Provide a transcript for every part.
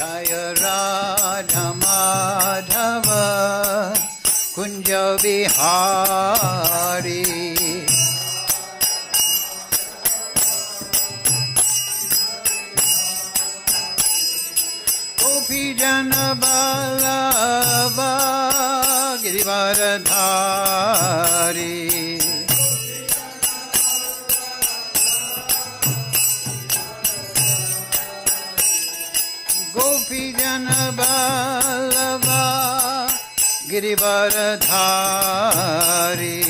Jaya Radha Madhava Kunja Vihari Gopi Jana Vallabha Girivaradhari Gopi Jana Vallabha Girivaradhari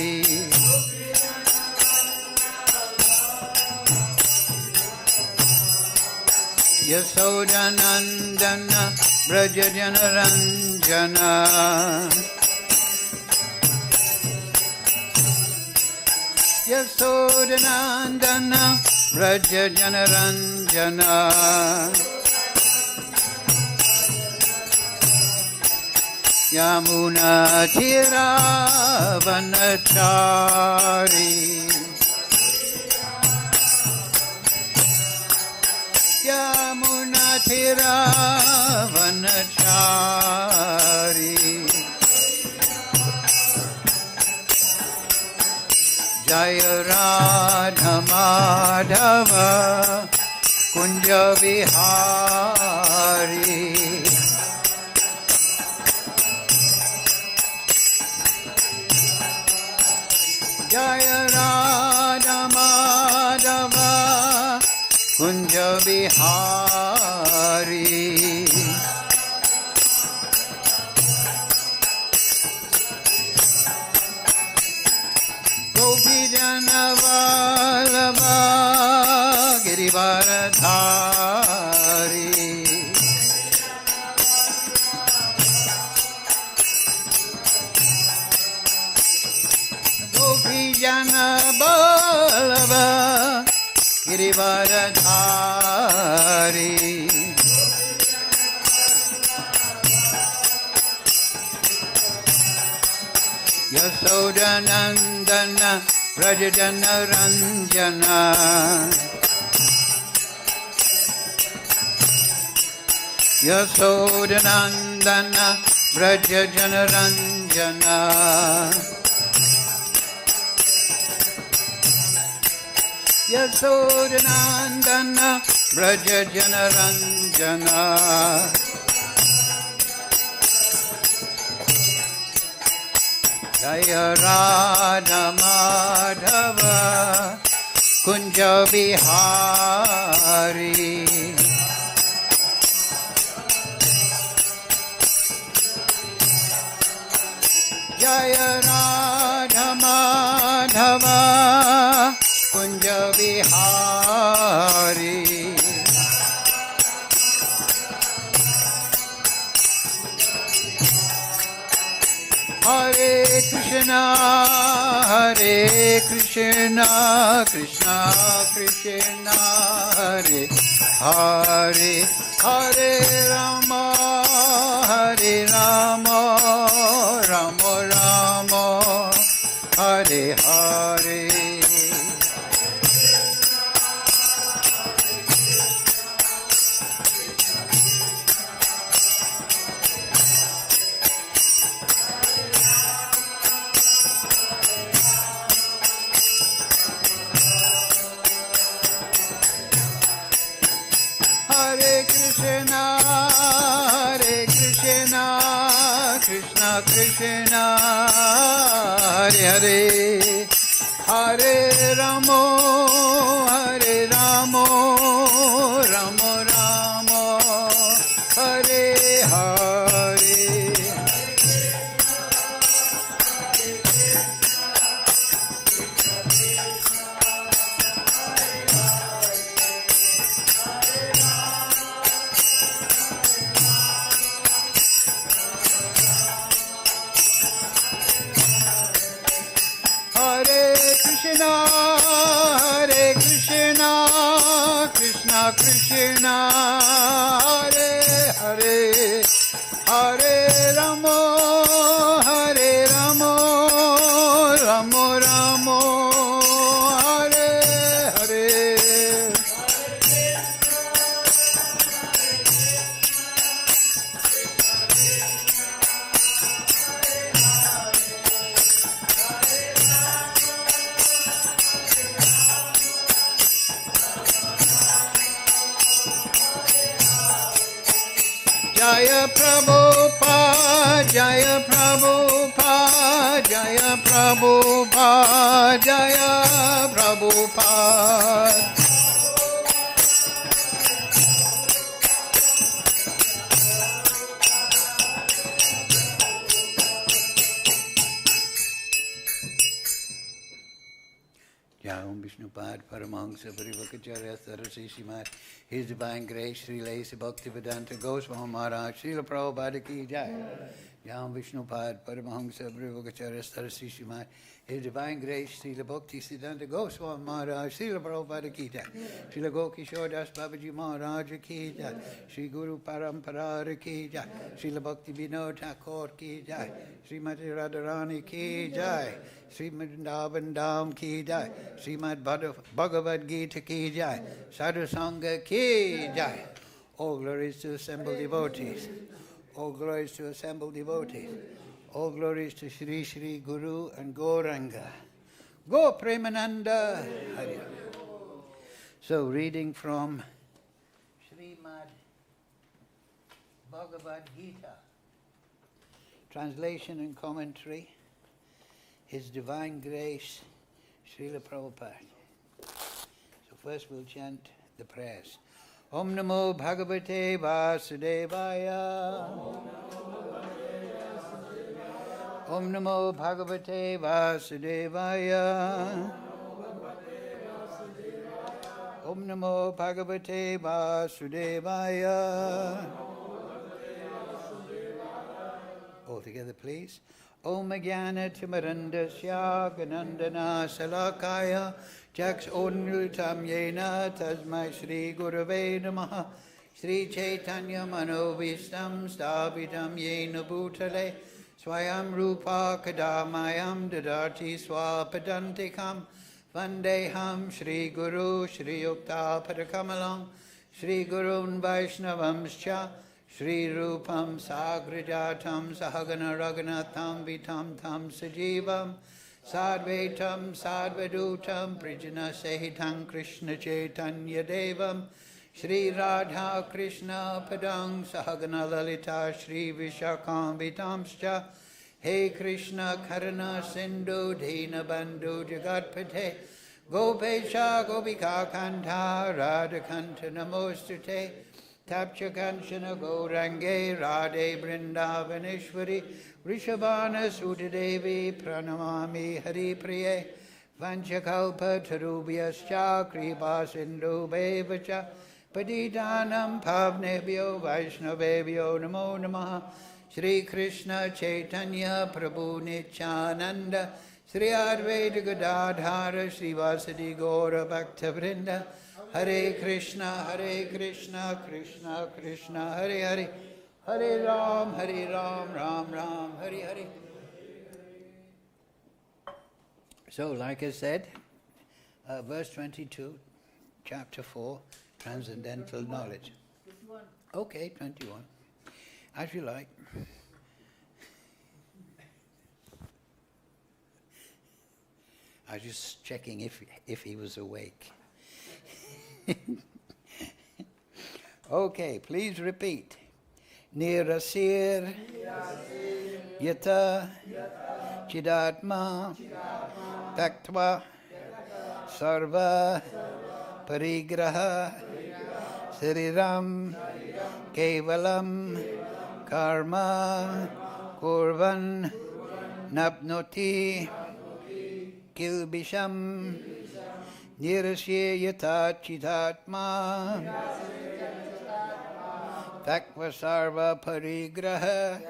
Yasodanandana Braja Janaranjana Yasodanandana Braja Janaranjana Yamuna Tiravanachari Yamuna Tiravanachari Jaya Radha Madhava Kunja Vihari Jaya Radha Madhava Kunja Vihari Gopi Jana Vallabha Girivaradhari Jana Vallabha Girivaradhari Yasodanandana Braja Janaranjana Yasodanandana Braja Janaranjana Yasodanandana Braja Janaranjana Jaya Radha Madhava Kunja Vihari Jaya Radha Madhava Kunja Vihari Hare Krishna Krishna Krishna Hare Hare Hare Rama Rama Rama Hare Hare Krishna Krishna Hare Hare Hare Ramo Ramo Ramo Hare Hare Krishna Krishna Hare Hare Hare Ramo Ramo Ramo Hare Hare Jaya Prabhupada, Jaya Prabhupada, Jaya Prabhupada, Jaya Prabhupada. Jai Vishnupad Paramahamsa Parivakacharya Saraswati Srimad His Divine Grace Sri Lesi Bhaktivedanta Goswami Maharaj Srila Prabhupada Ki Jai. Jai Vishnupad Paramahamsa Parivakacharya Saraswati Srimad His Divine Grace Srila Bhaktivedanta Goswami Maharaj Srila Prabhupada Ki Jai. Srila Gokishore Das Babaji Maharaj Ki Jai. Sri Guru Parampara Ki Jai. Srila Bhakti Vinod Thakur Ki Jai. Srimati Radharani Ki Jai. Srimad Vrindavan Dham Ki Jai. Srimad Bhagavad Gita Ki Jai. Sadhu Sangha Ki Jai. All glories to assembled devotees. All glories to assembled devotees. All glories to Shri Shri Guru and Gauranga. Go Premananda. Hari. So reading from Srimad Bhagavad Gita. Translation and commentary. His Divine Grace, Srila Prabhupada. So first we'll chant the prayers. Om Namo Bhagavate Vasudevaya. Om Namo Bhagavate Vasudevaya. Om Namo Bhagavate Vasudevaya. All together, please. Om Jnana Timarandasya Ganandana Salakaya Chaks Onnutam Yena Tasmai Shri Gurave Namaha Shri Chaitanya Manovistam Stavitam Yena Bhutale Swayam Rupa Kadamayam Dadati Swapadantikam Vandeham Shri Guru Shri Yukta Padakamalam Shri Gurun Vaishnavamscha Shri Rupam Sagrajatam Sahagana Raghunatham Vitam Tam Sajivam Sadvaitam Sadvadutam Prijana Sahitam Kṛṣṇa Chaitanya Devam Shri Radha Kṛṣṇa Padang Sahagana Lalita Shri Vishakam Vitamscha He Kṛṣṇa Karana Sindhu Dina Bandhu Jagatpate Gopesha Gopika Kanta Radha Kanta Namostute Tapcha Kanchana Gaurange Radhe Vrindavaneshwari Vrishabhana Sudadevi Pranamami Hari Priye Vanchakalpa Tarubhyascha Kripa Sindhu Bevacha Patitanam Pavnebhyo Vaishnavebhyo Namo Namaha Shri Kṛṣṇa Chaitanya Prabhu Nityananda Shri Advaita Gadadhara Shri Vasadi Gaura Bhakta Vrinda Hare Krishna, Krishna Krishna, Hare Hare, Hare Ram, Ram Ram, Hare Hare. So, like I said, verse 22, chapter 4, transcendental knowledge. 21. Okay, 21. As you like. I was just checking if he was awake. Okay, please repeat. Nirāśīr yata-cittātmā tyakta-sarva-parigrahaḥ śārīraṁ kevalam karma kurvan nāpnoti kilbiṣam nirāśīr yata-cittātmā tyakta-sarva-parigrahaḥ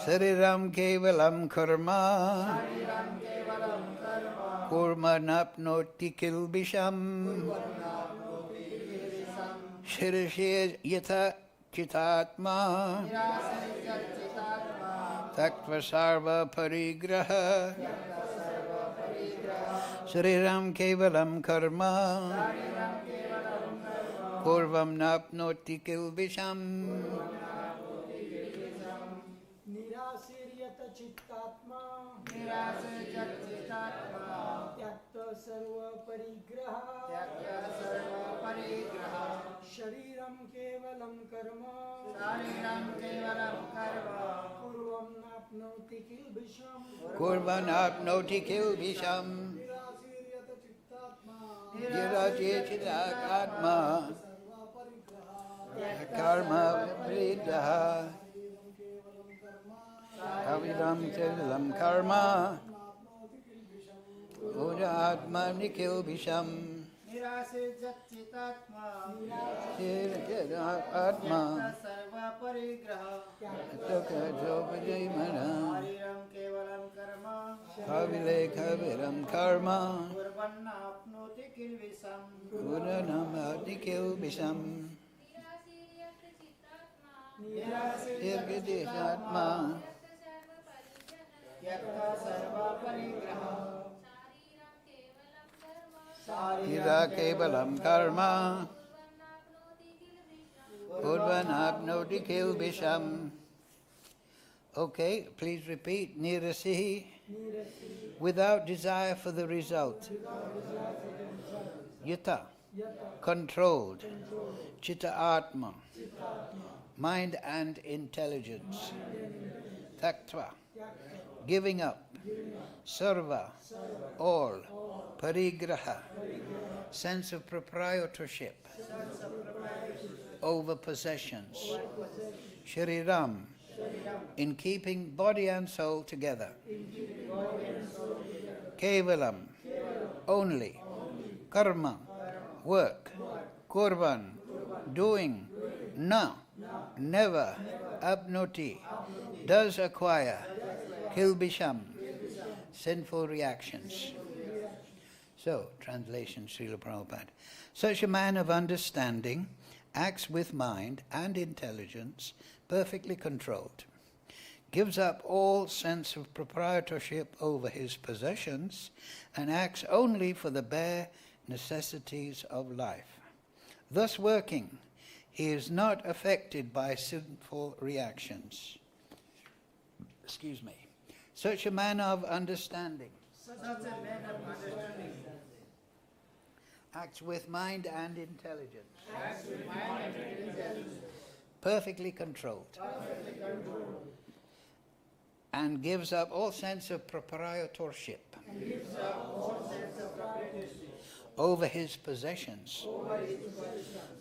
śārīraṁ kevalam karma nāpnoti kilbiṣam nirāśīr yata-cittātmā tyakta-sarva-parigrahaḥ śārīram kevalam karma kurvan nāpnoti kilbiṣam. nirāśīr yata-cittātmā tyakta-sarva-parigrahaḥ śārīraṁ kevalam karma śārīram kevalam karma kurvan nāpnoti kilbiṣam kurvan āpnoti kilbiṣam nirāśīr yata-cittātmā nirāśīḥ-ātmā yata-karma karma-parigrahaḥ śārīraṁ kevalam karma āpnoti kilbiṣam nirāśīr citta-ātmā śārīraṁ tyakta-sarva-parigrahaḥ yata-cittātmā śārīram kevalam karma kevalaṁ karma kurvan nāpnoti kilbiṣam kilbiṣam nirāśīḥ-ātmā tyakta-sarva-parigrahaḥ śārīraṁ kevalam karma kurvan āpnoti kilbiṣam. Okay, please repeat. Nirāśīḥ, without desire for the result. Yata, controlled. Citta-ātmā, mind and intelligence. Tyakta, giving up. Sarva, all. Parigrahaḥ, sense of proprietorship over possessions. Śārīraṁ, in keeping body and soul together. Kevalam, only. Karma, work. Kurvan, doing. Never. Āpnoti, does acquire. Kilbiṣam, sinful reactions. So, translation, Srila Prabhupada. Such a man of understanding acts with mind and intelligence perfectly controlled, gives up all sense of proprietorship over his possessions, and acts only for the bare necessities of life. Thus working, he is not affected by sinful reactions. Excuse me. Such a man of understanding acts with mind and intelligence. Perfectly controlled. And gives up all sense of proprietorship over his possessions.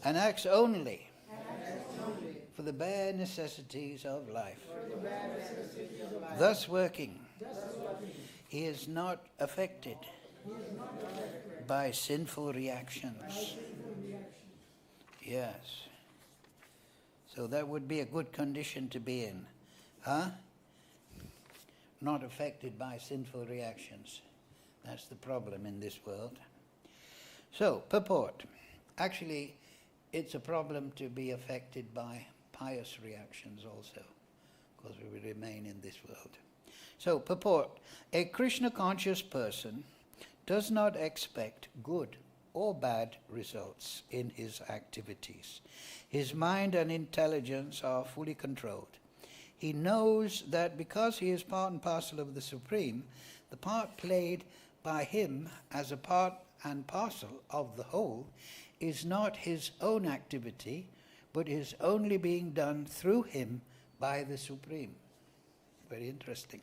And acts only for the bare necessities of life. Thus working, he is not affected by sinful reactions. Yes. So that would be a good condition to be in. Huh? Not affected by sinful reactions. That's the problem in this world. So, purport. Actually, it's a problem to be affected by pious reactions also, because we will remain in this world. So, purport. A Kṛṣṇa conscious person does not expect good or bad results in his activities. His mind and intelligence are fully controlled. He knows that because he is part and parcel of the Supreme, the part played by him as a part and parcel of the whole is not his own activity, but is only being done through him by the Supreme. Very interesting.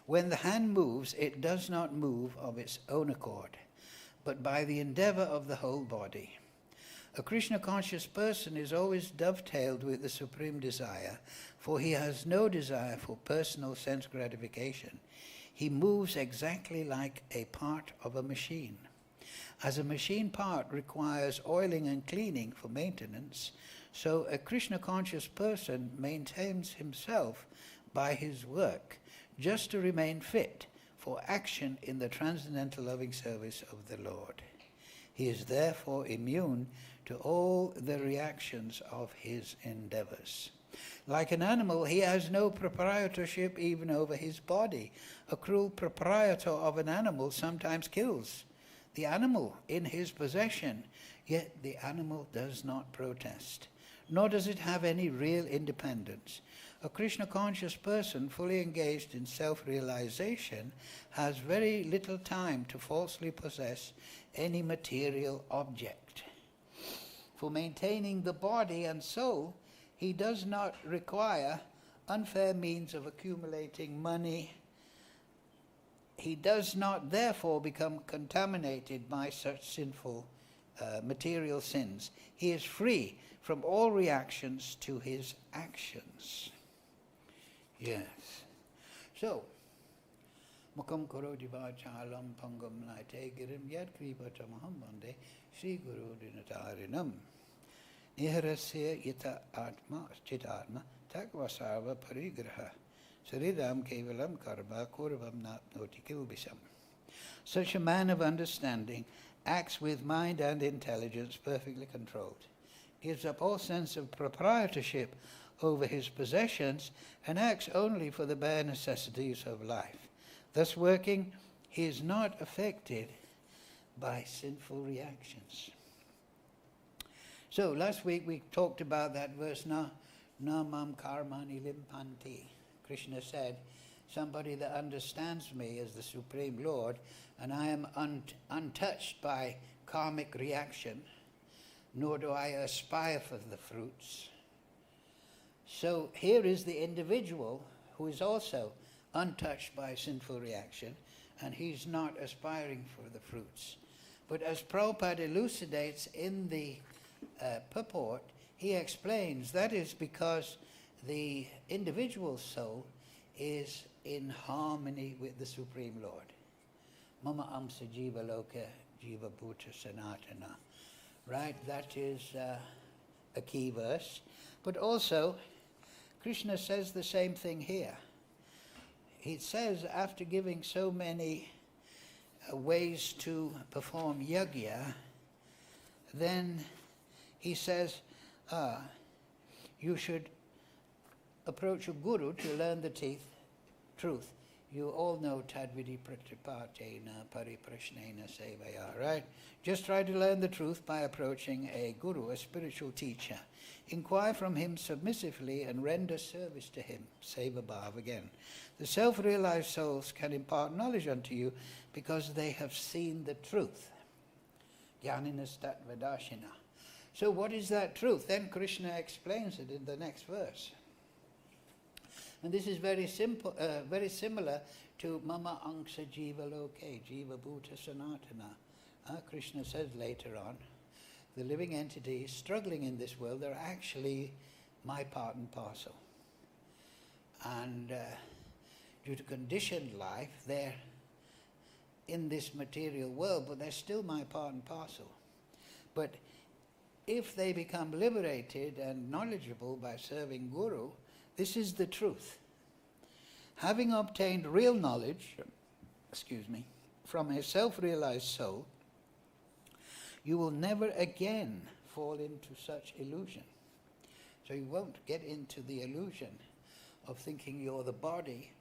When the hand moves, it does not move of its own accord, but by the endeavor of the whole body. A Kṛṣṇa conscious person is always dovetailed with the Supreme Desire, for he has no desire for personal sense gratification. He moves exactly like a part of a machine. As a machine part requires oiling and cleaning for maintenance, so a Kṛṣṇa conscious person maintains himself by his work, just to remain fit for action in the transcendental loving service of the Lord. He is therefore immune to all the reactions of his endeavors. Like an animal, he has no proprietorship even over his body. A cruel proprietor of an animal sometimes kills the animal in his possession, yet the animal does not protest, nor does it have any real independence. A Kṛṣṇa conscious person fully engaged in self-realization has very little time to falsely possess any material object. For maintaining the body and soul, he does not require unfair means of accumulating money. He does not therefore become contaminated by such sinful material sins. He is free from all reactions to his actions. Yes. So, Mukam karoti vācālam pangam laite girim yad kripatamaham bande Sri Guru Dinatarinam nirāśīr yata-cittātmā citta-ātmā tyakta-sarva-parigrahaḥ śārīraṁ kevalam karma kurvan nāpnoti kilbiṣam. Such a man of understanding acts with mind and intelligence perfectly controlled, gives up all sense of proprietorship over his possessions, and acts only for the bare necessities of life. Thus working, he is not affected by sinful reactions. So last week we talked about that verse, na mam karmani limpanti. Kṛṣṇa said, somebody that understands me as the Supreme Lord, and I am untouched by karmic reaction, nor do I aspire for the fruits. So here is the individual who is also untouched by sinful reaction, and he's not aspiring for the fruits. But as Prabhupada elucidates in the Purport, he explains that is because the individual soul is in harmony with the Supreme Lord. Mama amsa jiva loka jiva bhuta sanatana. Right, that is a key verse. But also, Kṛṣṇa says the same thing here. He says, after giving so many ways to perform yajna, then he says, you should approach a guru to learn the truth. You all know tadvidi pratipatena pariprashnena sevaya, right? Just try to learn the truth by approaching a guru, a spiritual teacher. Inquire from him submissively and render service to him. Seva bhav again. The self-realized souls can impart knowledge unto you because they have seen the truth. Jnaninas-tatvadashina. So what is that truth? Then Kṛṣṇa explains it in the next verse. And this is very simple, very similar to Mama Angsa Jiva Loke, Jiva Bhuta Sanatana. Kṛṣṇa says later on, the living entities struggling in this world are actually my part and parcel. And due to conditioned life, they're in this material world, but they're still my part and parcel. But if they become liberated and knowledgeable by serving Guru, this is the truth. Having obtained real knowledge, from a self-realized soul, you will never again fall into such illusion. So you won't get into the illusion of thinking you're the body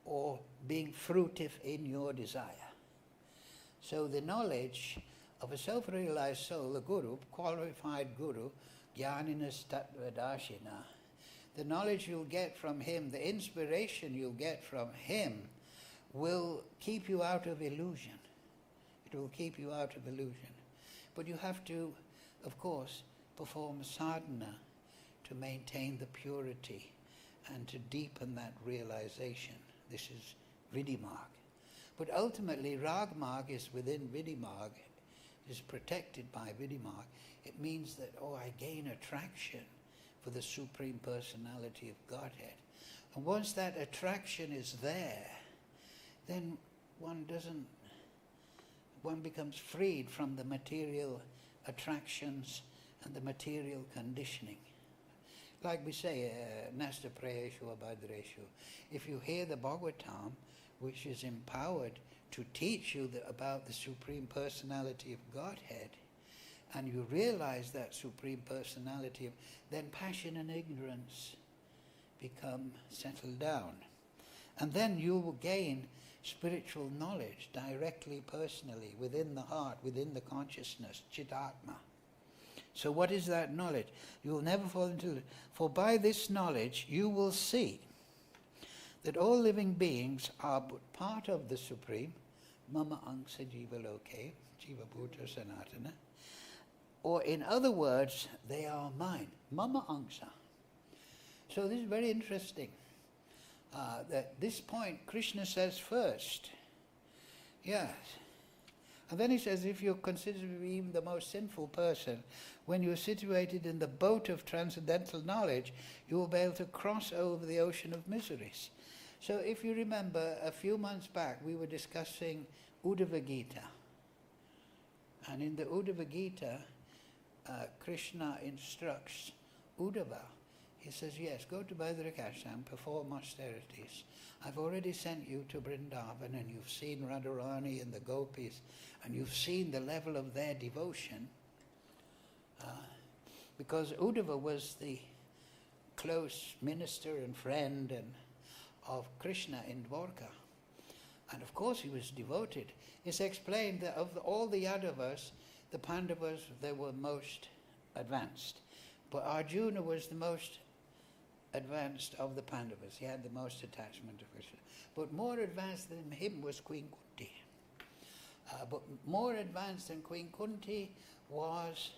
or being fruitive in your desire. So the knowledge of a self-realized soul, the guru, qualified guru, jnaninas-tatvadashina, the knowledge you'll get from him, the inspiration you'll get from him will keep you out of illusion. It will keep you out of illusion. But you have to, of course, perform sadhana to maintain the purity and to deepen that realization. This is Viddhi-marg. But ultimately, Rag-marg is within Viddhi-marg, is protected by Viddhi-marg. It means that, I gain attraction for the Supreme Personality of Godhead. And once that attraction is there, then one becomes freed from the material attractions and the material conditioning. Like we say, Nasta Prayeshu Abhadreshu. If you hear the Bhagavatam, which is empowered to teach you about the Supreme Personality of Godhead, and you realize that Supreme Personality, then passion and ignorance become settled down. And then you will gain spiritual knowledge directly, personally, within the heart, within the consciousness, citta-ātmā. So what is that knowledge? You will never fall into it. For by this knowledge you will see that all living beings are but part of the Supreme, Mama Angsa Jiva Loke, Jiva Bhuta Sanatana, or in other words, they are mine. Mama angsa. So this is very interesting. At this point, Kṛṣṇa says first, yes. And then he says, if you're considered to be even the most sinful person, when you're situated in the boat of transcendental knowledge, you will be able to cross over the ocean of miseries. So if you remember, a few months back, we were discussing Uddhava Gita. And in the Uddhava Gita, Kṛṣṇa instructs Uddhava. He says, yes, go to Bhadrakashram, perform austerities. I've already sent you to Vrindavan, and you've seen Radharani and the gopis, and you've seen the level of their devotion. Because Uddhava was the close minister and friend of Kṛṣṇa in Dwarka. And of course he was devoted. It's explained that of all the Yadavas, the Pandavas, they were most advanced. But Arjuna was the most advanced of the Pandavas. He had the most attachment to Kṛṣṇa. But more advanced than him was Queen Kunti. But more advanced than Queen Kunti was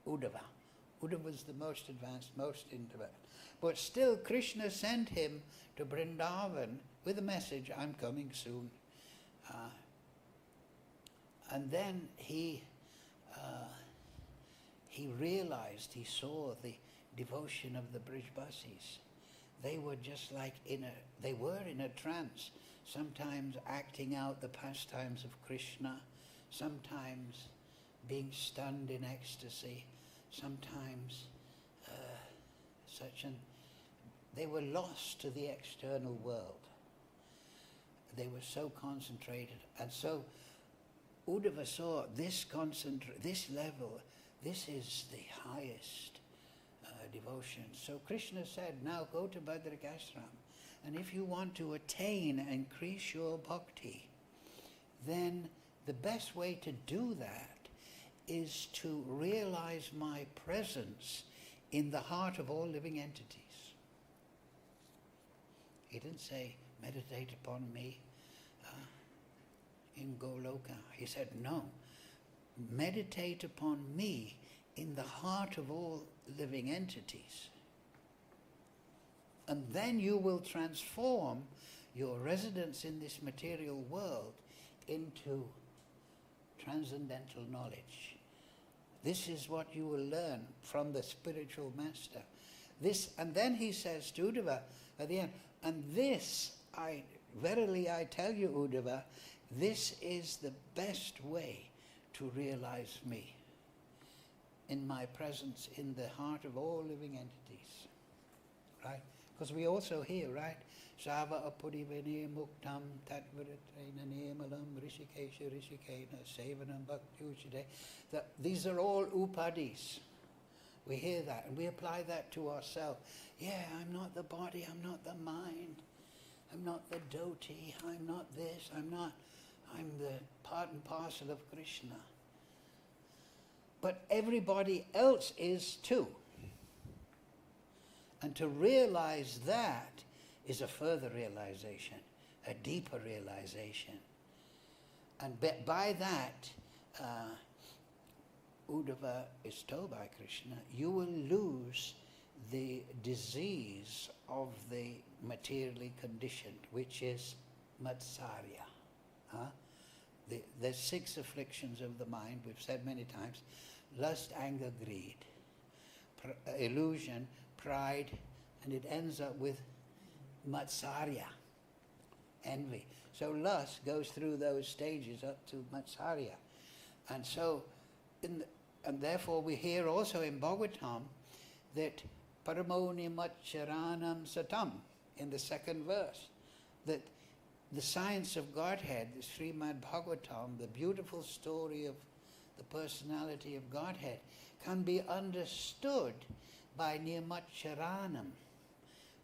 Uddhava. Uddhava was the most advanced, most intimate. But still Kṛṣṇa sent him to Vrindavan with a message, I'm coming soon. And then he realized, he saw the devotion of the Brijbasis. They were just like they were in a trance, sometimes acting out the pastimes of Kṛṣṇa, sometimes being stunned in ecstasy, sometimes they were lost to the external world. They were so concentrated. And so Uddhava saw this level, this is the highest devotion. So Kṛṣṇa said, now go to Bhadrakashram, and if you want to attain and increase your bhakti, then the best way to do that is to realize my presence in the heart of all living entities. He didn't say, meditate upon me in Goloka. He said, no, meditate upon me in the heart of all living entities. And then you will transform your residence in this material world into transcendental knowledge. This is what you will learn from the spiritual master. And then he says to Uddhava at the end, and this, verily I tell you, Uddhava, this is the best way to realize me, in my presence in the heart of all living entities. Right? Because we also hear, right? Sava apurivane muktam tatvaratena nemalam rishikesha rishikena sevanam bhakti. These are all upadis. We hear that and we apply that to ourselves. Yeah, I'm not the body, I'm not the mind, I'm not the dhoti, I'm not this, I'm the part and parcel of Kṛṣṇa. But everybody else is too. And to realize that is a further realization, a deeper realization. And by that, Uddhava is told by Kṛṣṇa, you will lose the disease of the materially conditioned, which is matsarya. There's 6 afflictions of the mind, we've said many times: lust, anger, greed, illusion, pride, and it ends up with matsarya, envy. So lust goes through those stages up to matsarya. And so, and therefore we hear also in Bhagavatam that paramoni maccharanam satam, in the 2nd verse, that the science of Godhead, the Srimad Bhagavatam, the beautiful story of the personality of Godhead, can be understood by nirmaccharanam,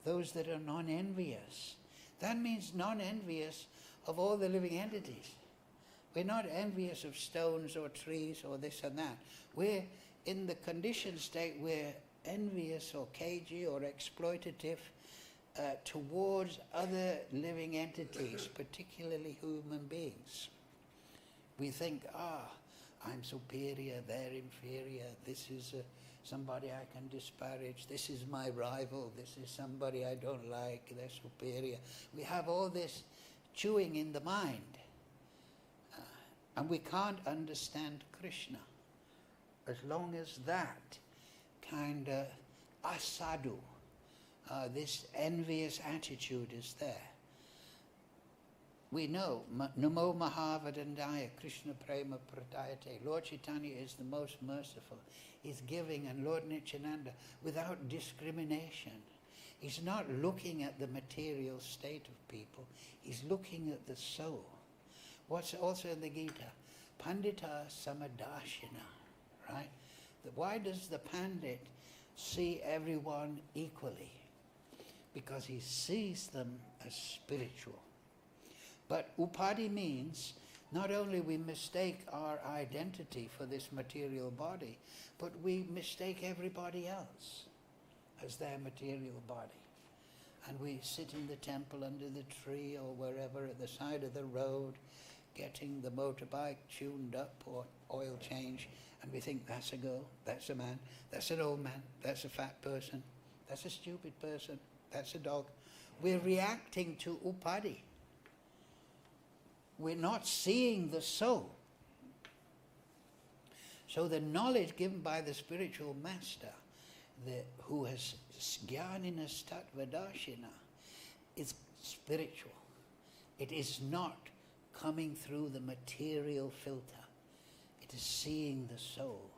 those that are non-envious. That means non-envious of all the living entities. We're not envious of stones or trees or this and that. We're in the conditioned state, we're envious or cagey or exploitative towards other living entities, particularly human beings. We think, I'm superior, they're inferior, this is somebody I can disparage, this is my rival, this is somebody I don't like, they're superior. We have all this chewing in the mind. And we can't understand Kṛṣṇa as long as that kind of asadu, this envious attitude is there. We know, Namo Mahavadandaya, Krishna Prema Pratayate, Lord Chaitanya is the most merciful. He's giving, and Lord Nityananda, without discrimination. He's not looking at the material state of people, he's looking at the soul. What's also in the Gita? Pandita Samadashina, right? Why does the Pandit see everyone equally? Because he sees them as spiritual. But upadi means not only we mistake our identity for this material body, but we mistake everybody else as their material body. And we sit in the temple under the tree or wherever at the side of the road, getting the motorbike tuned up or oil change, and we think that's a girl, that's a man, that's an old man, that's a fat person, that's a stupid person, that's a dog. We're reacting to upadi. We're not seeing the soul. So the knowledge given by the spiritual master, who has jnaninas tattvadashina, is spiritual. It is not coming through the material filter. It is seeing the soul.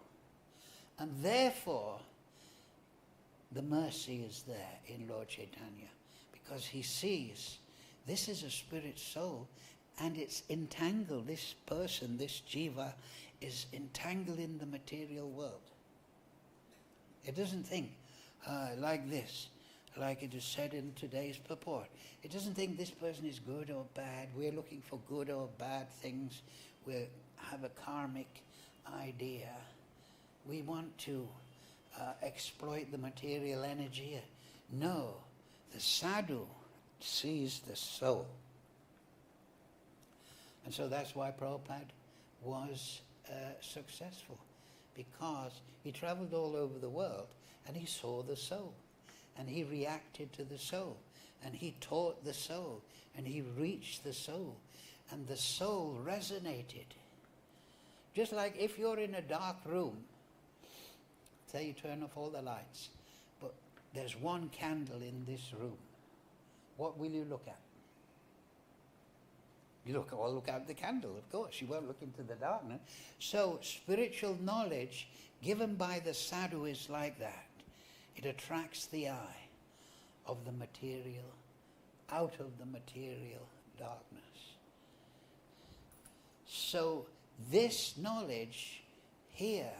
And therefore, the mercy is there in Lord Chaitanya, because he sees this is a spirit soul, and it's entangled, this person, this jiva, is entangled in the material world. It doesn't think like this, like it is said in today's purport. It doesn't think this person is good or bad. We're looking for good or bad things. We have a karmic idea. We want to exploit the material energy. No, the sadhu sees the soul. And so that's why Prabhupada was successful, because he traveled all over the world and he saw the soul, and he reacted to the soul, and he taught the soul, and he reached the soul, and the soul resonated. Just like if you're in a dark room, say you turn off all the lights, but there's one candle in this room, what will you look at? You look out the candle, of course. You won't look into the darkness. So spiritual knowledge given by the sadhu is like that. It attracts the eye of the material, out of the material darkness. So this knowledge here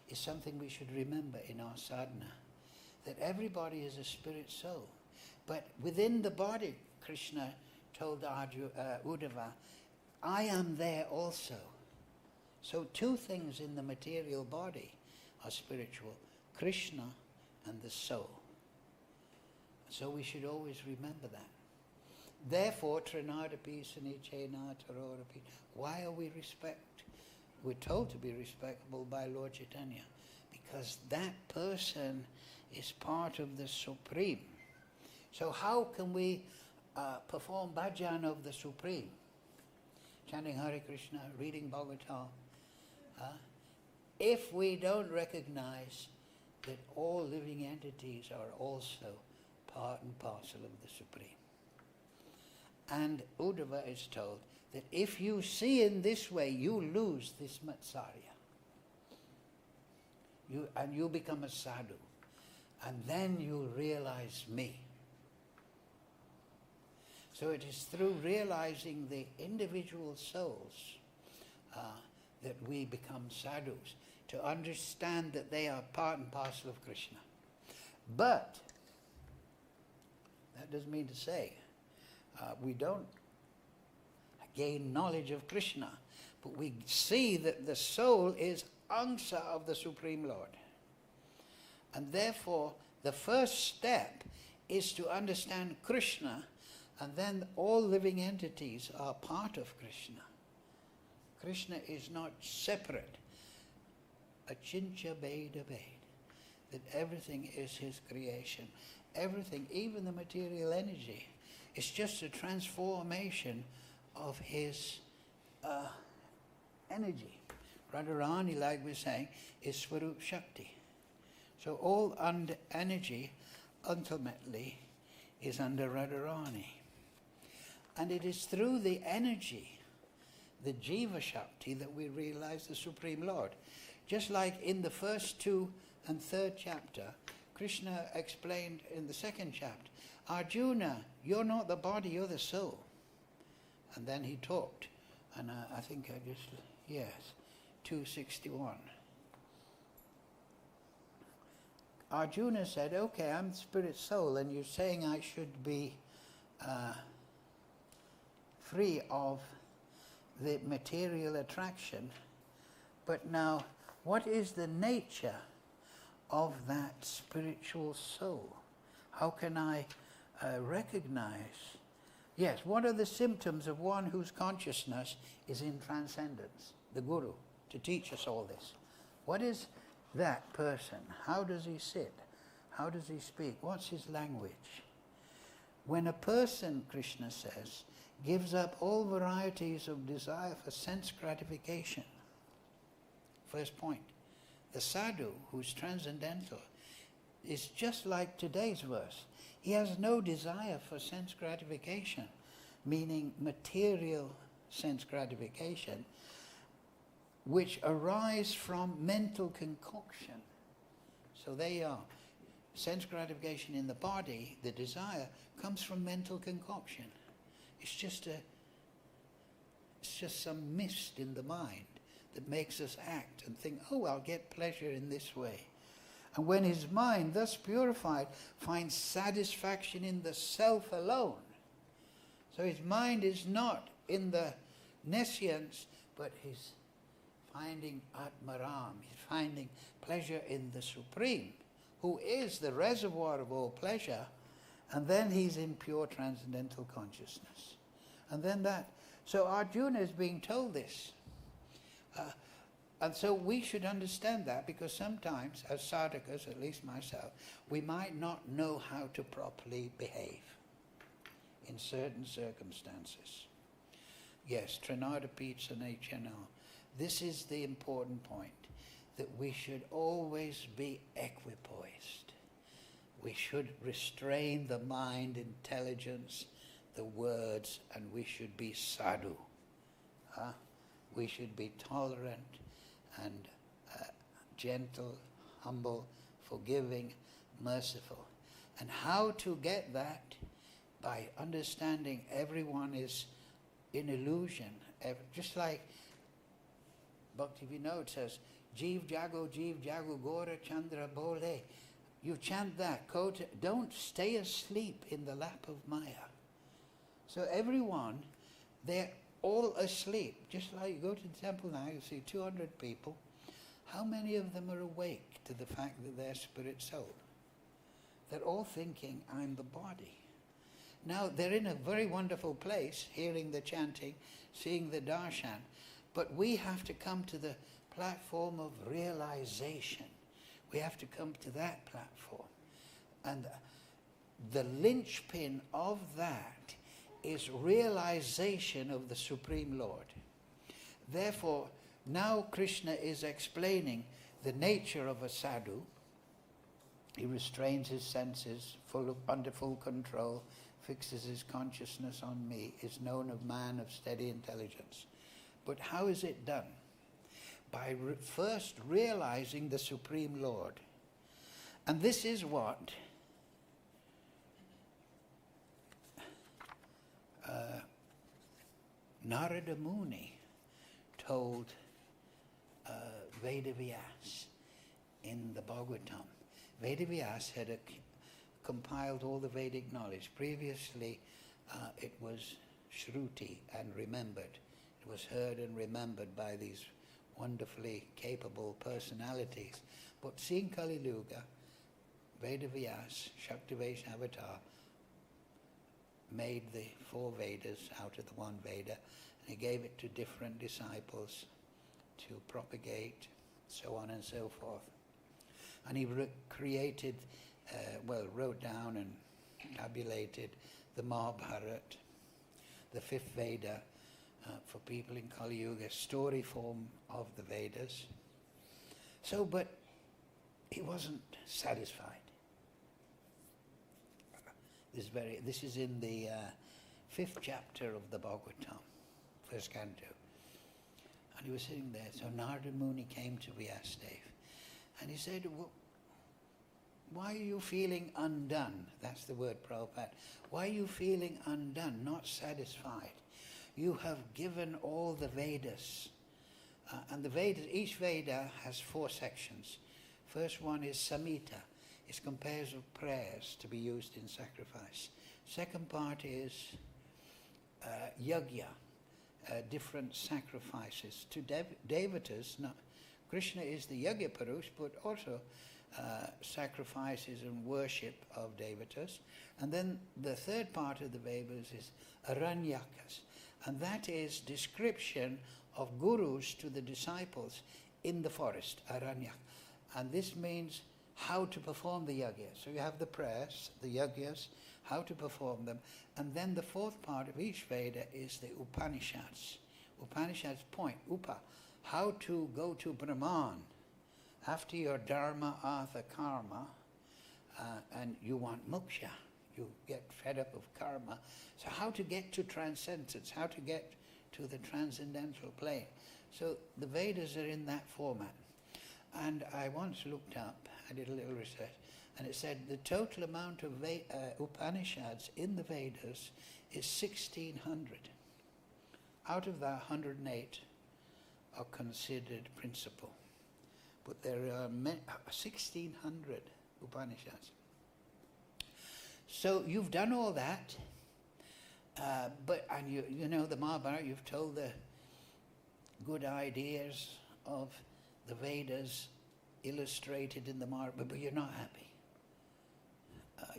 is something we should remember in our sadhana, that everybody is a spirit soul. But within the body, Kṛṣṇa told Uddhava, I am there also. So two things in the material body are spiritual, Kṛṣṇa and the soul. So we should always remember that. Therefore, Trinadapi Sanichena Tarodapi. Why are we we're told to be respectable by Lord Chaitanya, because that person is part of the Supreme. So how can we perform bhajan of the Supreme? Chanting Hare Krishna, reading Bhagavatam. If we don't recognize that all living entities are also part and parcel of the Supreme. And Uddhava is told that if you see in this way, you lose this matsarya. You become a sadhu. And then you realize me. So it is through realizing the individual souls that we become sadhus, to understand that they are part and parcel of Kṛṣṇa. But that doesn't mean to say we don't gain knowledge of Kṛṣṇa, but we see that the soul is angsa of the Supreme Lord. And therefore, the first step is to understand Kṛṣṇa, and then all living entities are part of Kṛṣṇa. Kṛṣṇa is not separate. achincha beda bed, that everything is his creation. Everything, even the material energy, is just a transformation of his energy. Radharani, like we're saying, is Swarup Shakti. So all under energy ultimately is under Radharani. And it is through the energy, the Jiva Shakti, that we realize the Supreme Lord. Just like in the first 2 and 3rd chapter, Kṛṣṇa explained in the 2nd chapter, Arjuna, you're not the body, you're the soul. And then he talked, and I think I just, yes, 261. Arjuna said, okay, I'm spirit soul, and you're saying I should be free of the material attraction. But now, what is the nature of that spiritual soul? How can I recognize? Yes, what are the symptoms of one whose consciousness is in transcendence? The Guru, to teach us all this. What is that person? How does he sit? How does he speak? What's his language? When a person, Kṛṣṇa says, gives up all varieties of desire for sense gratification, first point, the sadhu, who's transcendental, is just like today's verse. He has no desire for sense gratification, meaning material sense gratification, which arise from mental concoction. So there you are. Sense gratification in the body, the desire, comes from mental concoction. It's just some mist in the mind that makes us act and think, oh, I'll get pleasure in this way. And when his mind, thus purified, finds satisfaction in the self alone, so his mind is not in the nescience, but he's finding ātmāram, he's finding pleasure in the Supreme, who is the reservoir of all pleasure, and then he's in pure transcendental consciousness. And then that, so Arjuna is being told this. And so we should understand that, because sometimes, as sadhakas, at least myself, we might not know how to properly behave in certain circumstances. Yes, trinada-pizza nachano. This is the important point, that we should always be equipoised. We should restrain the mind, intelligence, the words, and we should be sadhu. We should be tolerant and gentle, humble, forgiving, merciful. And how to get that? By understanding everyone is in illusion. Just like Bhakti Vinod says, Jeev Jago Gora Chandra Bole. You chant that. Don't stay asleep in the lap of Maya. So everyone, they're all asleep. Just like you go to the temple now, you see 200 people. How many of them are awake to the fact that they're spirit soul? They're all thinking, I'm the body. Now, they're in a very wonderful place, hearing the chanting, seeing the darshan, but we have to come to the platform of realization. We have to come to that platform. And the linchpin of that is realization of the Supreme Lord. Therefore, now Kṛṣṇa is explaining the nature of a sadhu. He restrains his senses, under full control, fixes his consciousness on me, is known of man of steady intelligence. But how is it done? By first realizing the Supreme Lord. And this is what Narada Muni told Vedavyas in the Bhagavatam. Vedavyas had compiled all the Vedic knowledge. Previously, it was Shruti and remembered. It was heard and remembered by these wonderfully capable personalities. But seeing Kali Yuga, Vedavyas, Shaktivesh Avatar, made the 4 Vedas out of the 1 Veda, and he gave it to different disciples to propagate so on and so forth. And he created, wrote down and tabulated the Mahabharata, the fifth Veda, for people in Kali Yuga, story form of the Vedas. So, but he wasn't satisfied. This is in the fifth chapter of the Bhagavatam, first canto. And he was sitting there, so Narada Muni came to Vyasadeva, and he said, why are you feeling undone? That's the word, Prabhupada. Why are you feeling undone, not satisfied? You have given all the Vedas. And the Vedas, each Veda has 4 sections. First one is Samhita. It's composed of prayers to be used in sacrifice. Second part is Yajna, different sacrifices to devatas. Now, Kṛṣṇa is the Yajna Purush, but also sacrifices and worship of devatas. And then the third part of the Vedas is Aranyakas, and that is description of gurus to the disciples in the forest, Aranyak. And this means how to perform the yajnas. So you have the prayers, the yajnas, how to perform them. And then the fourth part of each Veda is the Upanishads. Upanishads point, Upa, how to go to Brahman after your dharma, artha, karma, and you want moksha. You get fed up of karma. So how to get to transcendence, how to get to the transcendental plane. So the Vedas are in that format. And I once looked up, I did a little research, and it said the total amount of Upanishads in the Vedas is 1,600. Out of that, 108 are considered principal. But there are 1,600 Upanishads. So you've done all that, and you know the Mahabharata, you've told the good ideas of the Vedas illustrated in the Mahabharata, but you're not happy.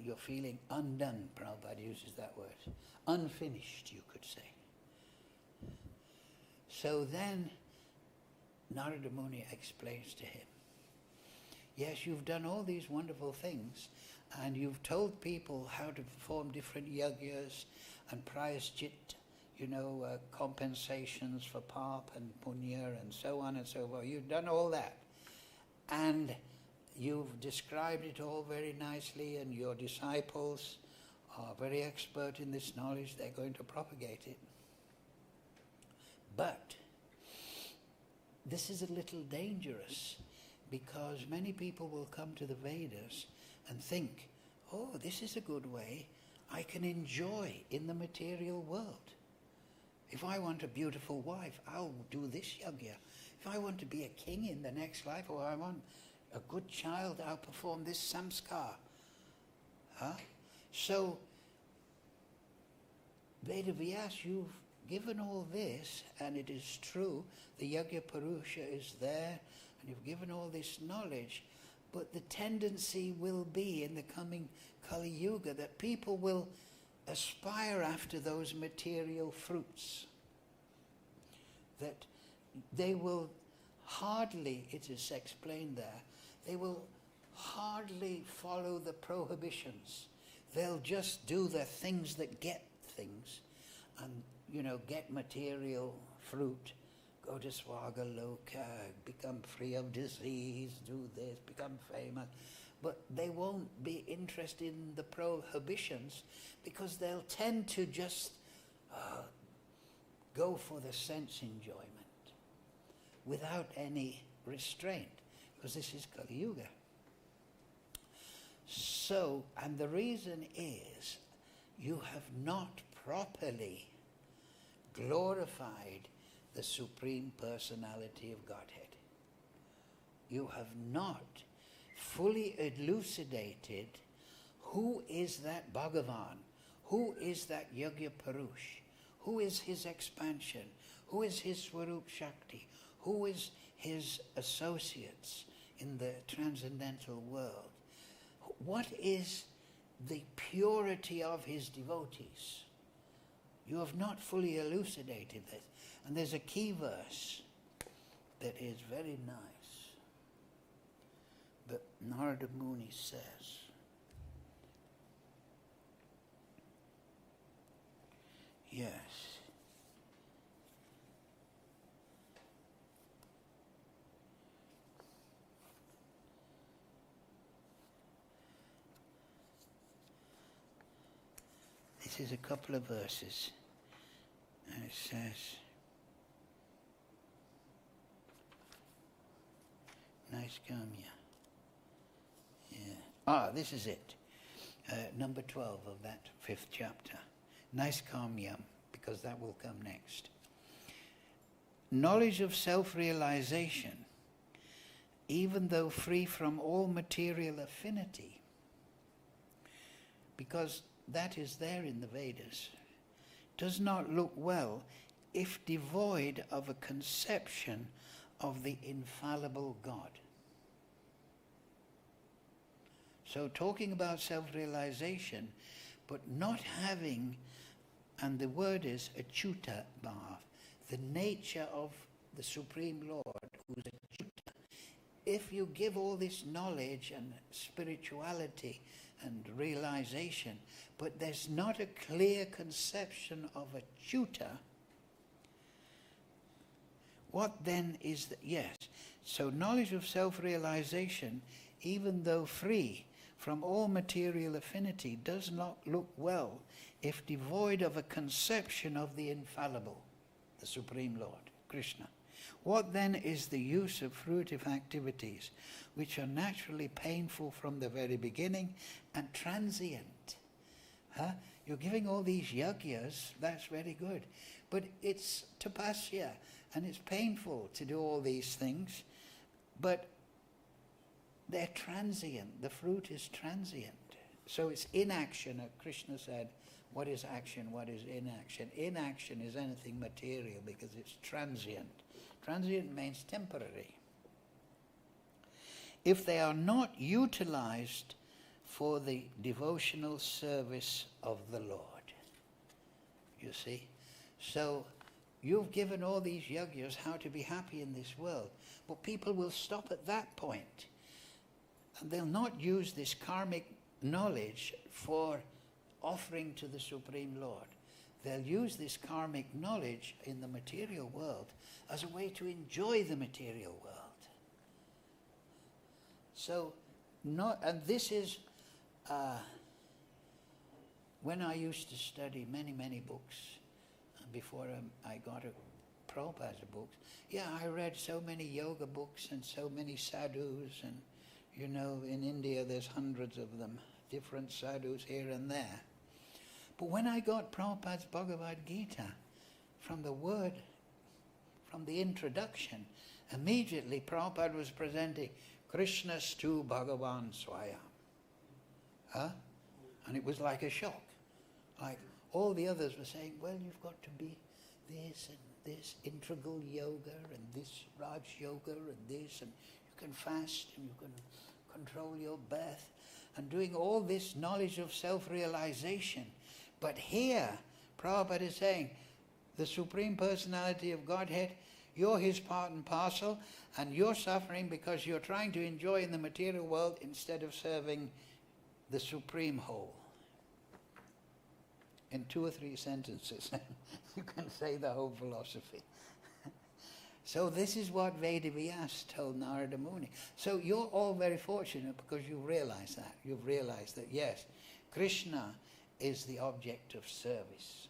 You're feeling undone, Prabhupada uses that word. Unfinished, you could say. So then Narada Muni explains to him, yes, you've done all these wonderful things, and you've told people how to perform different yajnas and prayaschit, compensations for pap and punya and so on and so forth. You've done all that. And you've described it all very nicely, and your disciples are very expert in this knowledge. They're going to propagate it. But this is a little dangerous, because many people will come to the Vedas and think, oh, this is a good way I can enjoy in the material world. If I want a beautiful wife, I'll do this yajna. If I want to be a king in the next life, or I want a good child, I'll perform this samskar. So, Vedavyas, you've given all this, and it is true, the Yajna Purusha is there, and you've given all this knowledge, but the tendency will be in the coming Kali Yuga that people will aspire after those material fruits. That they will hardly, it is explained there, they will hardly follow the prohibitions. They'll just do the things that get things, and get material fruit, go to Swagaloka, become free of disease, do this, become famous. But they won't be interested in the prohibitions, because they'll tend to just go for the sense enjoyment without any restraint, because this is Kali Yuga. So, and the reason is, you have not properly glorified the Supreme Personality of Godhead. You have not fully elucidated who is that Bhagavan, who is that Yajna Purush, who is his expansion, who is his Swarup Shakti, who is his associates in the transcendental world. What is the purity of his devotees? You have not fully elucidated this. And there's a key verse that is very nice. But Narada Muni says, yes, this is a couple of verses, and it says, nice kamya. Yeah. This is it. Number 12 of that 5th chapter. Nice kamyam, because that will come next. Knowledge of self-realization, even though free from all material affinity, because that is there in the Vedas, does not look well if devoid of a conception of the infallible God. So talking about self-realization, but not having, and the word is yata-cittātmā, the nature of the Supreme Lord, who's achyuta. If you give all this knowledge and spirituality and realization, but there's not a clear conception of achyuta, what then is the, yes, so knowledge of self-realization, even though free from all material affinity, does not look well if devoid of a conception of the infallible, the Supreme Lord, Kṛṣṇa. What then is the use of fruitive activities which are naturally painful from the very beginning and transient? You're giving all these yajnas, that's very good, but it's tapasya and it's painful to do all these things, but they're transient. The fruit is transient. So it's inaction. Kṛṣṇa said, what is action, what is inaction? Inaction is anything material because it's transient. Transient means temporary. If they are not utilized for the devotional service of the Lord. You see? So you've given all these yajnas how to be happy in this world, but people will stop at that point. And they'll not use this karmic knowledge for offering to the Supreme Lord. They'll use this karmic knowledge in the material world as a way to enjoy the material world. So, and this is, when I used to study many books, before I got Prabhupada's books, I read so many yoga books and so many sadhus, and you know, in India there's hundreds of them, different sadhus here and there. But when I got Prabhupada's Bhagavad Gita, from the introduction, immediately Prabhupada was presenting Kṛṣṇastu Bhagavan Swayam. And it was like a shock. Like all the others were saying, well, you've got to be this and this, integral yoga and this Raj yoga and this, and you can fast and you can control your breath, and doing all this knowledge of self-realization. But here, Prabhupada is saying, the Supreme Personality of Godhead, you're his part and parcel, and you're suffering because you're trying to enjoy in the material world instead of serving the Supreme Whole. In 2 or 3 sentences, you can say the whole philosophy. So this is what Vedavyas told Narada Muni. So you're all very fortunate because you realize that. You've realized that, yes, Kṛṣṇa is the object of service.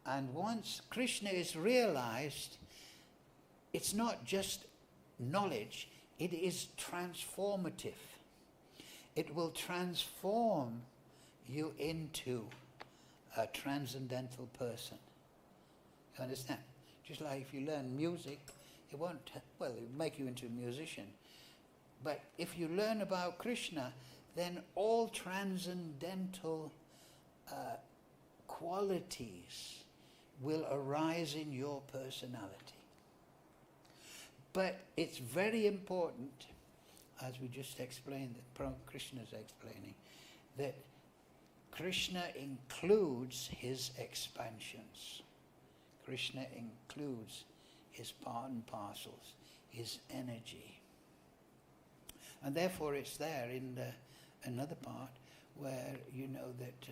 And once Kṛṣṇa is realized, it's not just knowledge, it is transformative. It will transform you into a transcendental person. You understand? Just like if you learn music, it won't, well, it will make you into a musician. But if you learn about Kṛṣṇa, then all transcendental qualities will arise in your personality. But it's very important, as we just explained, that Kṛṣṇa is explaining, that Kṛṣṇa includes his expansions. Kṛṣṇa includes his part and parcels, his energy. And therefore it's there in another part where you know that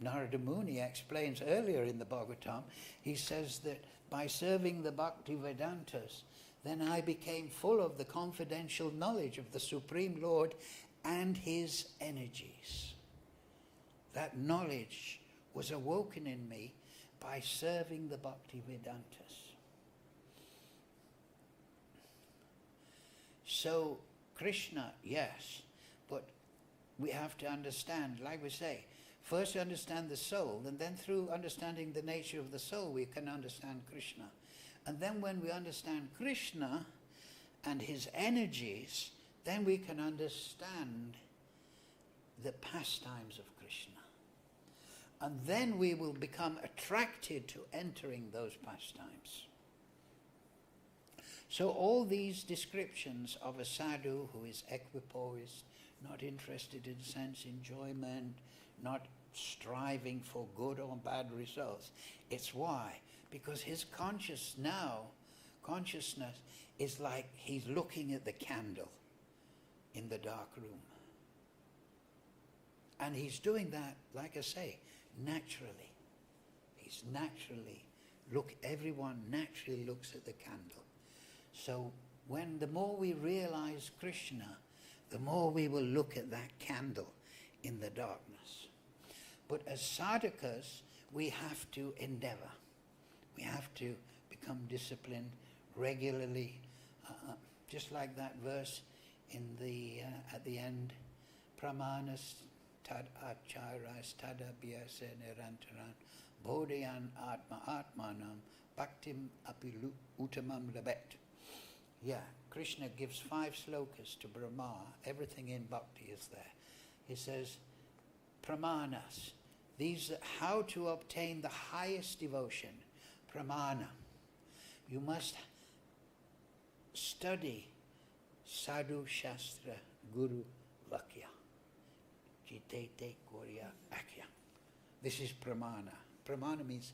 Narada Muni explains earlier in the Bhagavatam, he says that by serving the Bhakti Vedantas, then I became full of the confidential knowledge of the Supreme Lord and his energies. That knowledge was awoken in me by serving the Bhakti Vedantas. So, Kṛṣṇa, yes, but we have to understand, like we say, first understand the soul, and then through understanding the nature of the soul, we can understand Kṛṣṇa. And then when we understand Kṛṣṇa and his energies, then we can understand the pastimes of Kṛṣṇa. And then we will become attracted to entering those pastimes. So all these descriptions of a sadhu who is equipoised, not interested in sense enjoyment, not striving for good or bad results, it's why? Because his consciousness is like he's looking at the candle in the dark room. And he's doing that, like I say, naturally. He's naturally, everyone naturally looks at the candle. So when the more we realize Kṛṣṇa, the more we will look at that candle in the darkness. But as sadhakas, we have to endeavor. We have to become disciplined regularly, just like that verse in the at the end, pramanas tad acharas tadabhyasa nirantaran bodhayan atma atmanam bhaktim apilu uttamam labet. Yeah, Kṛṣṇa gives 5 slokas to Brahma. Everything in bhakti is there. He says, pramanas, these how to obtain the highest devotion. Pramana. You must study sadhu shastra guru vakya. Jitete korya akya. This is pramana. Pramana means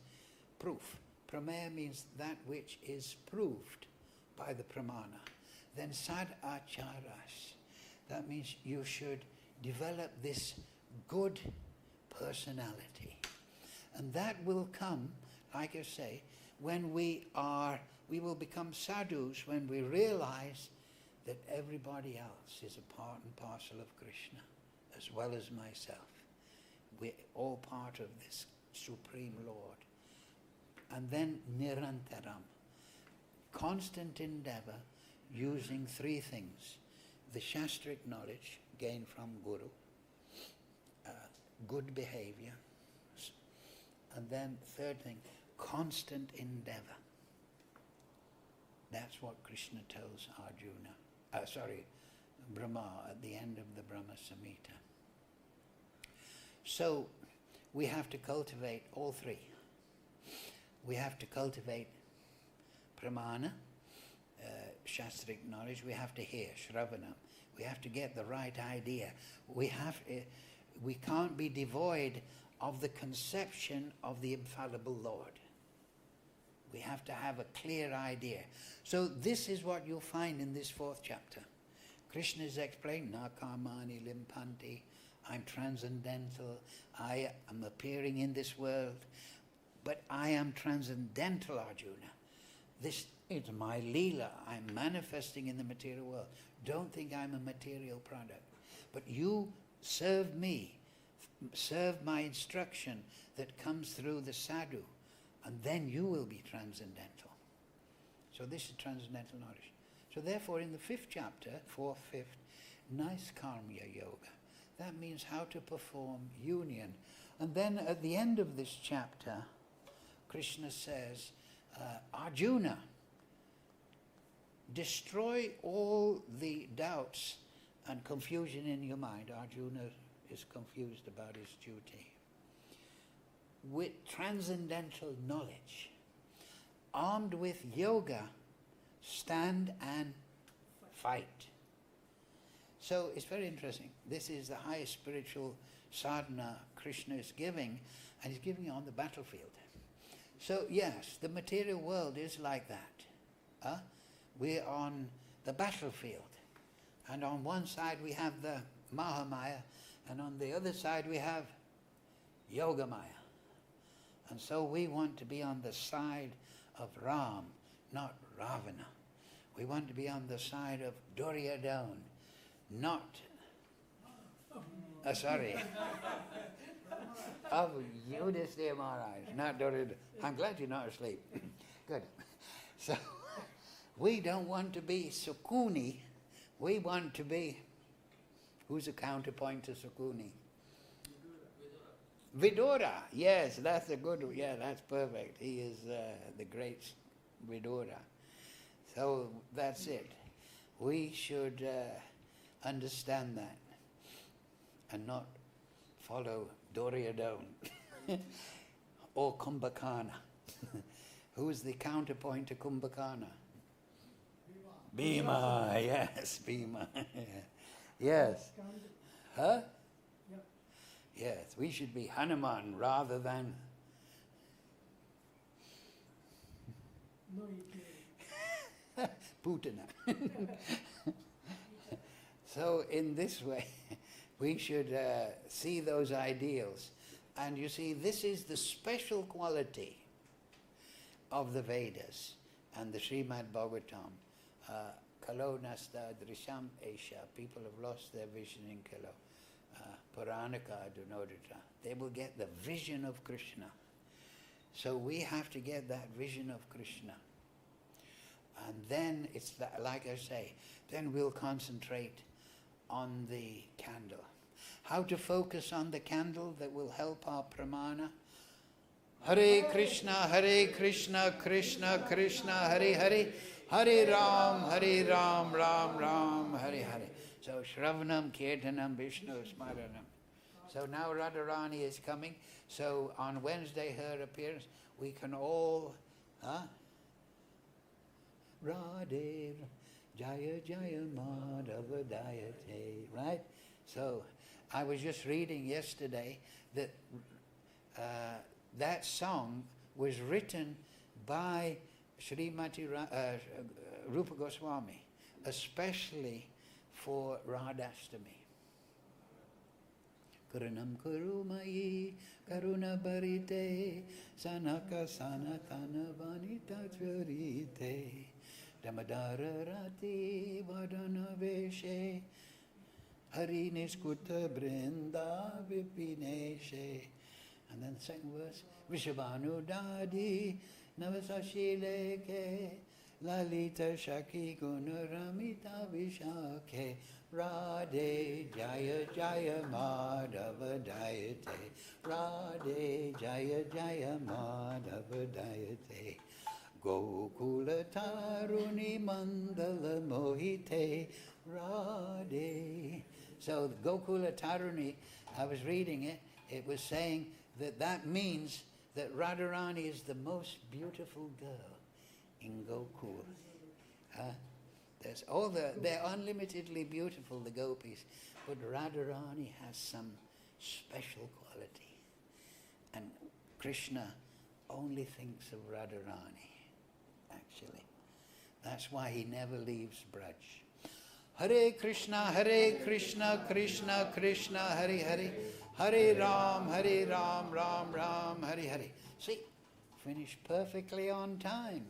proof. Pramaya means that which is proved by the pramana. Then sad acharas. That means you should develop this good personality. And that will come, like I say, when we will become sadhus when we realize that everybody else is a part and parcel of Kṛṣṇa, as well as myself. We're all part of this Supreme Lord. And then nirantaram, constant endeavor using 3 things. The shastric knowledge gained from Guru, good behavior, and then 3rd thing, constant endeavor. That's what Kṛṣṇa tells Brahma at the end of the Brahma Samhita. So we have to cultivate all 3. We have to cultivate pramana, shastric knowledge. We have to hear, shravanam. We have to get the right idea. We can't be devoid of the conception of the infallible Lord. We have to have a clear idea. So this is what you'll find in this 4th chapter. Kṛṣṇa is explained, na kamani limpanti, I'm transcendental, I am appearing in this world, but I am transcendental, Arjuna. This is my leela, I'm manifesting in the material world. Don't think I'm a material product. But you serve me, serve my instruction that comes through the sadhu, and then you will be transcendental. So this is transcendental knowledge. So therefore in the 5th chapter, 4th, 5th, Naiskarmya Yoga. That means how to perform union. And then at the end of this chapter, Kṛṣṇa says, Arjuna, destroy all the doubts and confusion in your mind. Arjuna is confused about his duty. With transcendental knowledge, armed with yoga, stand and fight. So it's very interesting. This is the highest spiritual sadhana Kṛṣṇa is giving, and he's giving it on the battlefield. So yes, the material world is like that. We're on the battlefield. And on one side we have the Mahamaya, and on the other side we have Yogamaya. And so we want to be on the side of Ram, not Ravana. We want to be on the side of Duryodhana, not... sorry. Of Yudhisthira Maharaj, not Duryodhana. I'm glad you're not asleep. Good. So, we don't want to be Sukuni. We want to be... Who's the counterpoint to Sukuni? Vidura. Yes, that's a good one. Yeah, that's perfect. He is the great Vidura. So that's it. We should understand that and not follow Duryodhana or Kumbhakarna. Who's the counterpoint to Kumbhakarna? Bhima. Yes, Bhima. Yes. Huh? Yes, we should be Hanuman rather than... Putana. So in this way, we should see those ideals. And you see, this is the special quality of the Vedas and the Srimad Bhagavatam. Kalo nasta drisham esha. People have lost their vision in Kalo. Puranaka dunodita. They will get the vision of Kṛṣṇa. So we have to get that vision of Kṛṣṇa. And then it's that, like I say, then we'll concentrate on the candle. How to focus on the candle that will help our pramana? Hare Krishna, Krishna Krishna, Hare Hare, Hare Ram, Ram Ram, Hare Hare. So Shravanam, Kirtanam, Vishnu, Smaranam. So now Radharani is coming. So on Wednesday her appearance, we can all... Radhe, Jaya Jaya Madhava Dayate, right? So I was just reading yesterday that that song was written by Srimati Rupa Goswami, especially for Radhastami. Karanam Kurumayi Karuna Bharite Sanaka Sanatana Vanita Chvarite Damadara Rati Vadana Veshe Hari Niskuta Brinda Vipineshe. And then the second verse, Vishabhanu Dadi Navasashileke Lalita Shaki Gunaramita Vishake Radhe Jaya Jaya Madhava Dayate Radhe Jaya Jaya Madhava Dayate Gokula Taruni Mandala Mohite Radhe. So the Gokula Taruni, I was reading it, it was saying that means that Radharani is the most beautiful girl in Gokul. They're unlimitedly beautiful, the gopis, but Radharani has some special quality. And Kṛṣṇa only thinks of Radharani, actually. That's why he never leaves Braj. Hare Krishna, Krishna Krishna, Hare Hare, Hare Ram, Ram Ram, Hare Hare. See, finished perfectly on time.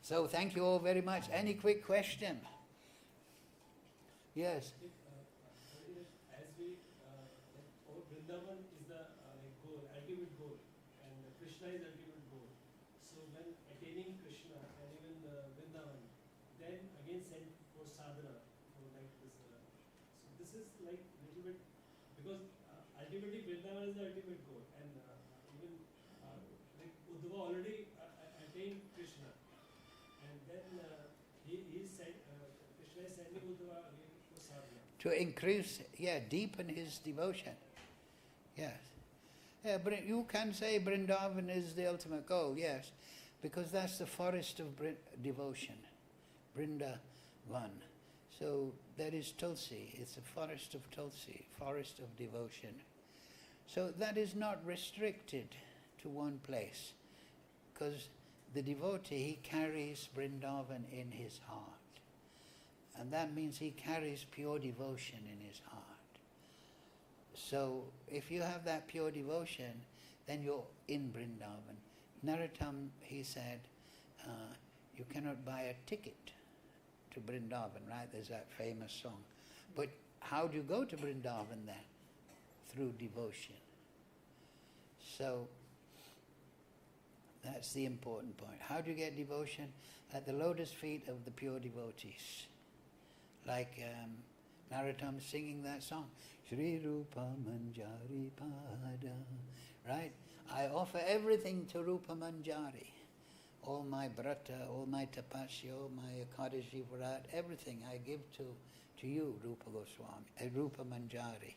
So thank you all very much. Any quick question? Yes. As we, Vrindavan is the goal, ultimate goal, and Kṛṣṇa is ultimate goal. So when attaining Kṛṣṇa and even Vrindavan, then again sent for sadhana, for like this. So this is like little bit, because ultimately Vrindavan is the ultimate goal, and even like Uddhava already attained Kṛṣṇa, and then he said Kṛṣṇa is sending Uddhava again for sadhana. To increase, deepen his devotion. Yes. Yeah, but you can say Vrindavan is the ultimate goal, yes, because that's the forest of devotion, Vrindavan. So that is Tulsi, it's a forest of Tulsi, forest of devotion. So that is not restricted to one place, because the devotee, he carries Vrindavan in his heart. And that means he carries pure devotion in his heart. So if you have that pure devotion, then you're in Vrindavan. Narottam, he said, you cannot buy a ticket to Vrindavan, right? There's that famous song. But how do you go to Vrindavan then? Through devotion. So that's the important point. How do you get devotion? At the lotus feet of the pure devotees. Like Narottam singing that song, śārīraṁ manjari pada, right? I offer everything to Rupa Manjari. All my brata, all my tapasya, all my Ekadashi Vrat, everything I give to you, Rupa Goswami, Rupa Manjari.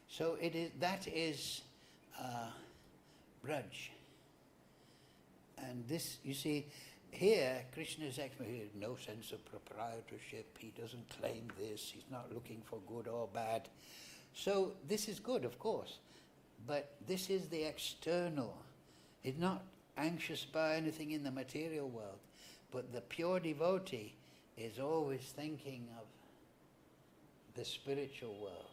So that is Braj. And this, you see, here, Krishna's explanation, no sense of proprietorship, he doesn't claim this, he's not looking for good or bad. So this is good, of course, but this is the external. He's not anxious about anything in the material world, but the pure devotee is always thinking of the spiritual world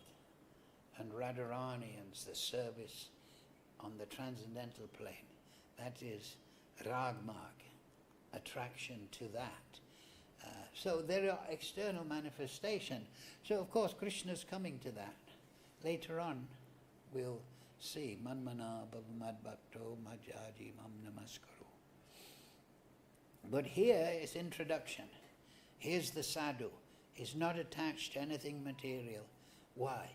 and Radharani and the service on the transcendental plane. That is Ragmarg, attraction to that. So there are external manifestation. So of course Krishna's coming to that. Later on we'll see Manmana Bhavamad Bhakto Majaji Mam Namaskaru. But here is introduction. Here's the sadhu. He's not attached to anything material. Why?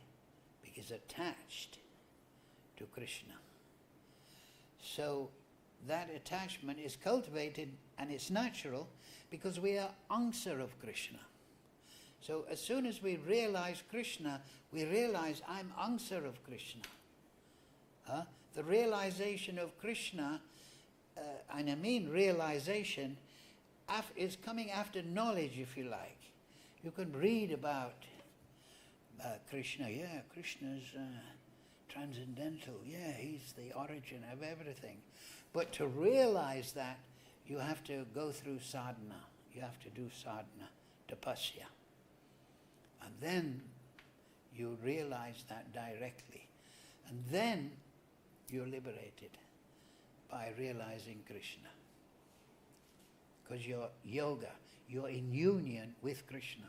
Because attached to Kṛṣṇa. So that attachment is cultivated and it's natural because we are answer of Kṛṣṇa. So as soon as we realize Kṛṣṇa, we realize I'm answer of Kṛṣṇa. The realization of Kṛṣṇa, and I mean realization, is coming after knowledge, if you like. You can read about Kṛṣṇa, yeah, Kṛṣṇa's transcendental, yeah, he's the origin of everything. But to realize that, you have to go through sadhana. You have to do sadhana, tapasya. And then you realize that directly. And then you're liberated by realizing Kṛṣṇa. Because you're yoga, you're in union with Kṛṣṇa.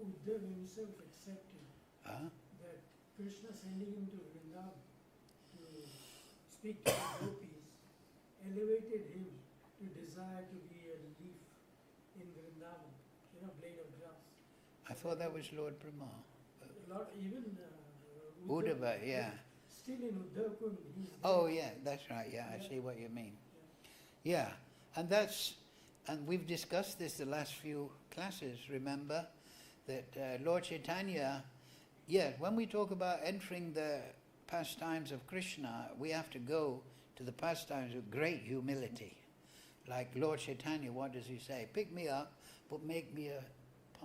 Uddhava himself accepted that Krishna sending him to Vrindavan to speak to the gopis elevated him to desire to be a leaf in Vrindavan, blade of grass. I thought that was Lord Brahma. Even Uddhava, yeah. Still in Uddhava Kund, he's Oh yeah, that's right, yeah, I see what you mean. Yeah, and we've discussed this the last few classes, remember? That Lord Chaitanya, when we talk about entering the pastimes of Kṛṣṇa, we have to go to the pastimes with great humility. Like Lord Chaitanya, what does he say? Pick me up, but make me a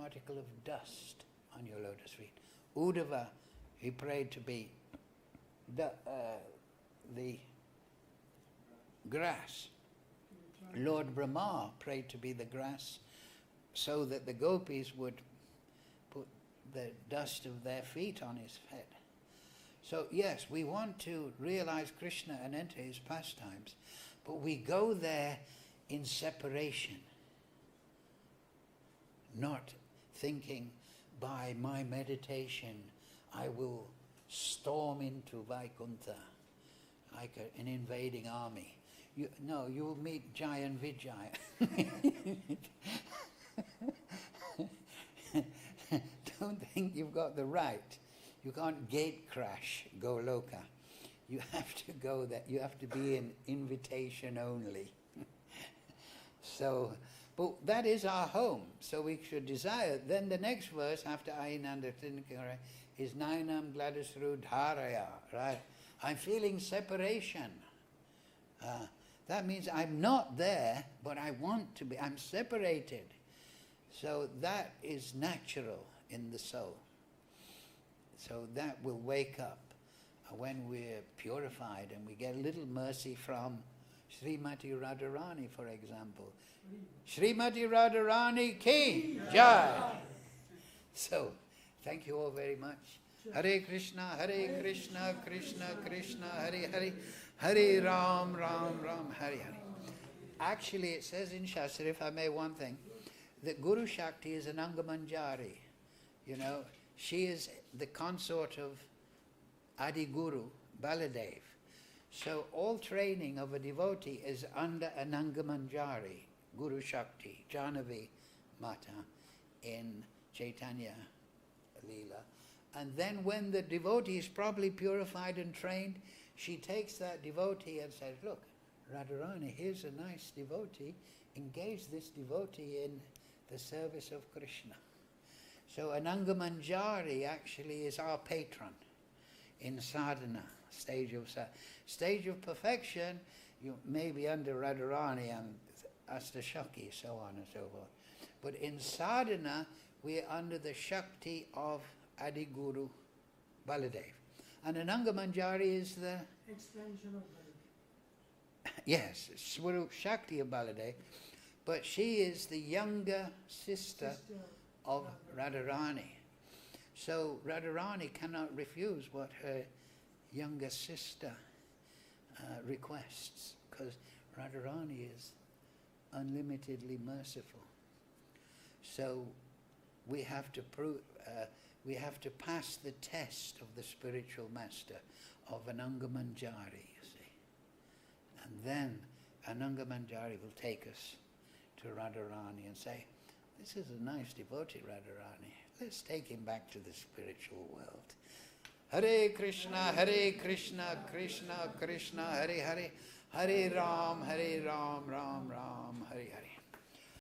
particle of dust on your lotus feet. Uddhava, he prayed to be the grass. Lord Brahma prayed to be the grass so that the gopis would put the dust of their feet on his head. So yes, we want to realize Kṛṣṇa and enter his pastimes, but we go there in separation, not thinking by my meditation I will storm into Vaikuntha like an invading army. You will meet Jai and Vijay. Don't think you've got the right. You can't gate crash Goloka. You have to go there. You have to be in invitation only. So, but that is our home. So we should desire. Then the next verse after Ainanda Tinkara is Nainam Gladasru Dharaya, right? I'm feeling separation. That means I'm not there, but I want to be. I'm separated. So that is natural in the soul. So that will wake up when we're purified and we get a little mercy from Srimati Radharani, for example. Srimati Radharani ki jai. So, thank you all very much. Hare Krishna, Krishna Krishna, Hare Hare, Hare Ram, Ram Ram, Hare Hare. Actually, it says in Shastra, if I may one thing, that Guru Shakti is an Angamanjari. You know, she is the consort of Adi Guru, Baladev. So all training of a devotee is under an Angamanjari, Guru Shakti, Jahnavi Mata, in Chaitanya Leela. And then when the devotee is properly purified and trained, she takes that devotee and says, look, Radharani, here's a nice devotee, engage this devotee in the service of Kṛṣṇa. So an Angamanjari actually is our patron in sadhana, stage of perfection. You may be under Radharani and Astashaki, so on and so forth. But in sadhana, we are under the Shakti of Adi Guru Baladev. And an Angamanjari is the expansion of Baladev. Yes, Swarup Shakti of Baladev, but she is the younger sister of Radharani. So Radharani cannot refuse what her younger sister requests, because Radharani is unlimitedly merciful. So we have to prove, we have to pass the test of the spiritual master of an Angamanjari, you see. And then an Angamanjari will take us to Radharani and say, this is a nice devotee, Radharani. Let's take him back to the spiritual world. Hare Krishna, Krishna Krishna, Hare Hare, Hare Ram, Ram Ram, Hare Hare.